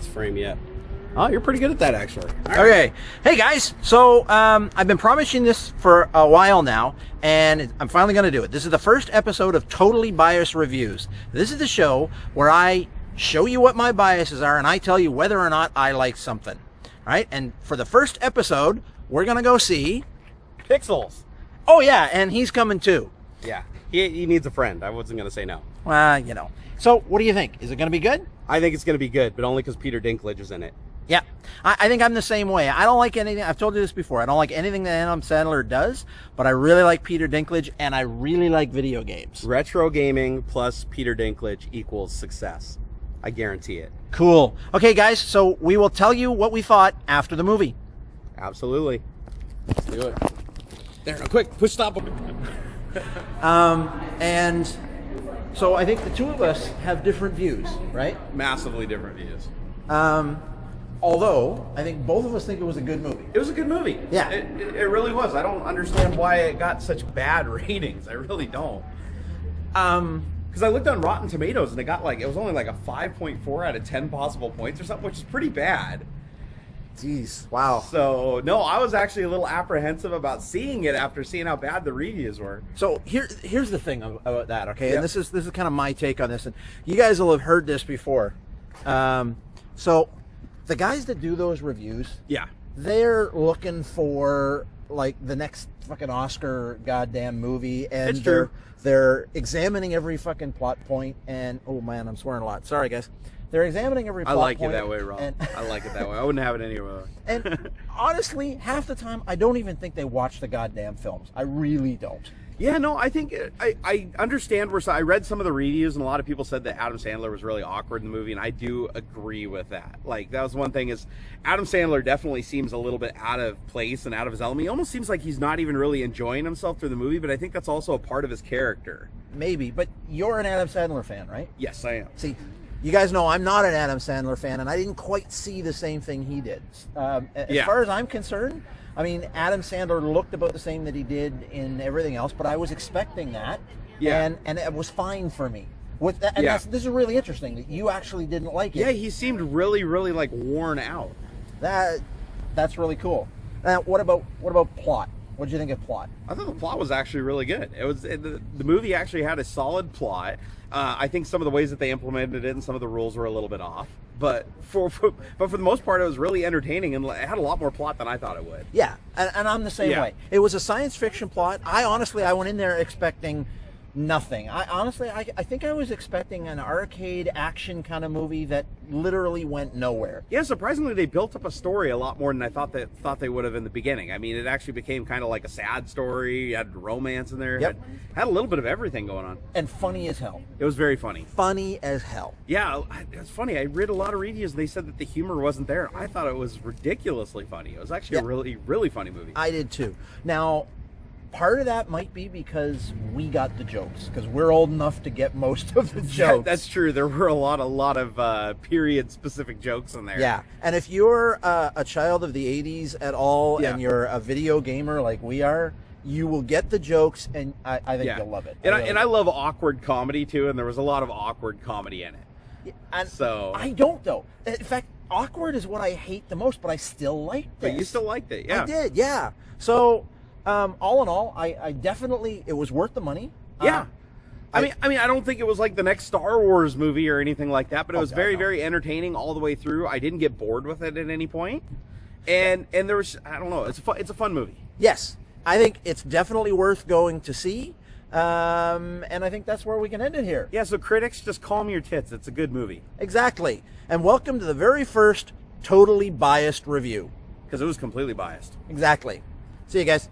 last frame yet. Oh, you're pretty good at that, actually. Okay. Hey, guys. So, I've been promising this for a while now, and I'm finally going to do it. This is the first episode of Totally Biased Reviews. This is the show where I show you what my biases are, and I tell you whether or not I like something. All right? And for the first episode, we're going to go see... Pixels. Oh, yeah, and he's coming too. Yeah. He needs a friend. I wasn't going to say no. Well, you know. So, what do you think? Is it going to be good? I think it's going to be good, but only because Peter Dinklage is in it. Yeah, I think I'm the same way. I don't like anything, I've told you this before, I don't like anything that Adam Sandler does, but I really like Peter Dinklage, and I really like video games. Retro gaming plus Peter Dinklage equals success. I guarantee it. Cool. Okay, guys, so we will tell you what we thought after the movie. Absolutely. Let's do it. There, quick, push stop. And so I think the two of us have different views, right? Massively different views. Although, I think both of us think it was a good movie. It was a good movie. Yeah. It really was. I don't understand why it got such bad ratings. I really don't. Because I looked on Rotten Tomatoes and it was only like a 5.4 out of 10 possible points or something, which is pretty bad. Jeez, wow. So, no, I was actually a little apprehensive about seeing it after seeing how bad the reviews were. So here's the thing about that, okay? Yep. And this is kind of my take on this, and you guys will have heard this before. So the guys that do those reviews, Yeah. they're looking for like the next fucking Oscar goddamn movie, and It's true. they're examining every fucking plot point, and oh man, I'm swearing a lot. Sorry, guys. They're examining every I plot like point. it that way, Rob. And, I like it that way. I wouldn't have it any other way. and honestly, half the time, I don't even think they watch the goddamn films. I really don't. Yeah, no, I think I understand where I read some of the reviews, and a lot of people said that Adam Sandler was really awkward in the movie, and I do agree with that. Like, that was one thing is Adam Sandler definitely seems a little bit out of place and out of his element. He almost seems like he's not even really enjoying himself through the movie, but I think that's also a part of his character. Maybe, but you're an Adam Sandler fan, right? Yes, I am. See, you guys know I'm not an Adam Sandler fan, and I didn't quite see the same thing he did. As far as I'm concerned, I mean, Adam Sandler looked about the same that he did in everything else, but I was expecting that, and it was fine for me. With that, and this is really interesting that you actually didn't like it. Yeah, he seemed really, really like worn out. That's really cool. Now, what about plot? What did you think of plot? I thought the plot was actually really good. The movie actually had a solid plot. I think some of the ways that they implemented it and some of the rules were a little bit off. But for the most part, it was really entertaining, and it had a lot more plot than I thought it would. Yeah, and I'm the same way. It was a science fiction plot. I went in there expecting nothing. I think I was expecting an arcade action kind of movie that literally went nowhere. Yeah, surprisingly, they built up a story a lot more than I thought they would have in the beginning. I mean, it actually became kind of like a sad story. You had romance in there. Yep. Had a little bit of everything going on. And funny as hell. It was very funny. Funny as hell. Yeah, it's funny. I read a lot of reviews, and they said that the humor wasn't there. I thought it was ridiculously funny. It was actually a really, really funny movie. I did too. Now, part of that might be because we got the jokes, because we're old enough to get most of the jokes. That's true. There were a lot of period-specific jokes in there. Yeah, and if you're a child of the 80s at all, and you're a video gamer like we are, you will get the jokes, and I think you'll love it. And I love awkward comedy, too, and there was a lot of awkward comedy in it. And so I don't, though. In fact, awkward is what I hate the most, but I still liked it. But you still liked it, yeah. I did, yeah. So... all in all, I definitely, it was worth the money. Yeah. I mean, I don't think it was like the next Star Wars movie or anything like that, but it was very entertaining all the way through. I didn't get bored with it at any point. And there was, I don't know, it's a fun movie. Yes. I think it's definitely worth going to see. And I think that's where we can end it here. Yeah, so critics, just calm your tits. It's a good movie. Exactly. And welcome to the very first Totally Biased review. Because it was completely biased. Exactly. See you guys.